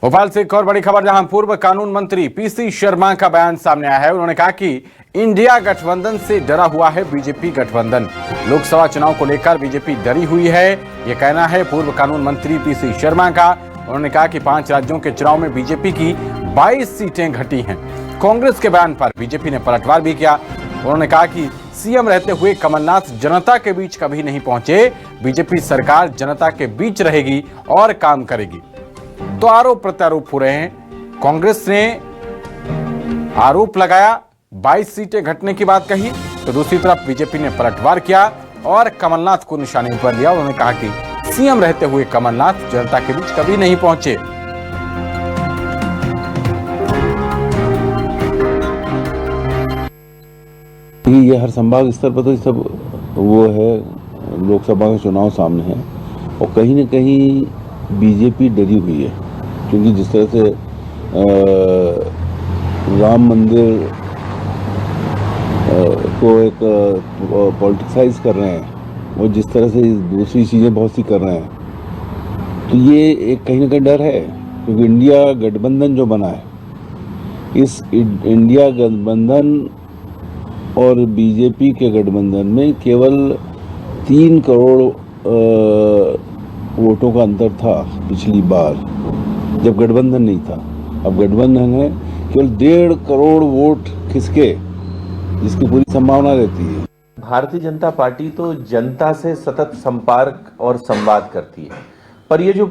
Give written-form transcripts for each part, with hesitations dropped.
भोपाल से एक और बड़ी खबर, जहां पूर्व कानून मंत्री पीसी शर्मा का बयान सामने आया है। उन्होंने कहा कि इंडिया गठबंधन से डरा हुआ है बीजेपी गठबंधन। लोकसभा चुनाव को लेकर बीजेपी डरी हुई है, यह कहना है पूर्व कानून मंत्री पीसी शर्मा का। उन्होंने कहा कि 5 राज्यों के चुनाव में बीजेपी की 22 सीटें घटी हैं। कांग्रेस के बयान पर बीजेपी ने पलटवार भी किया। उन्होंने कहा कि सीएम रहते हुए कमलनाथ जनता के बीच कभी नहीं पहुंचे। बीजेपी सरकार जनता के बीच रहेगी और काम करेगी। तो आरोप प्रत्यारोप हो रहे हैं। कांग्रेस ने आरोप लगाया 22 सीटें घटने की बात कही, तो दूसरी तरफ बीजेपी ने पलटवार किया और कमलनाथ को निशाने पर लिया। उन्होंने कहा कि सीएम रहते हुए कमलनाथ जनता के बीच कभी नहीं पहुंचे। ये हर संभाग स्तर पर तो सब वो है, लोकसभा का चुनाव सामने है और कहीं न कहीं बीजेपी डरी हुई है, क्योंकि जिस तरह से राम मंदिर को एक पॉलिटिसाइज कर रहे हैं और जिस तरह से दूसरी चीज़ें बहुत सी कर रहे हैं, तो ये एक कहीं ना कहीं डर है। क्योंकि इंडिया गठबंधन जो बना है, इस इंडिया गठबंधन और बीजेपी के गठबंधन में केवल 3 करोड़ वोटों का अंतर था पिछली बार जब गठबंधन नहीं था। अब गठबंधन है, केवल 1.5 करोड़ वोट खिसके, जिसकी पूरी संभावना रहती है। भारतीय जनता पार्टी तो जनता से सतत संपर्क और संवाद करती है, पर ये जो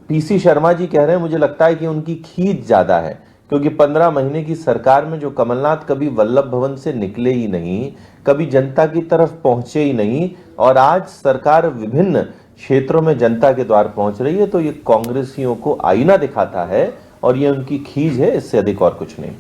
पीसी शर्मा जी कह रहे हैं, मुझे लगता है कि उनकी खींच ज्यादा है। क्योंकि 15 महीने की सरकार में जो कमलनाथ कभी वल्लभ भवन से निकले ही नहीं, कभी जनता की तरफ पहुंचे ही नहीं, और आज सरकार विभिन्न क्षेत्रों में जनता के द्वार पहुंच रही है, तो ये कांग्रेसियों को आईना दिखाता है और ये उनकी खींच है, इससे अधिक और कुछ नहीं।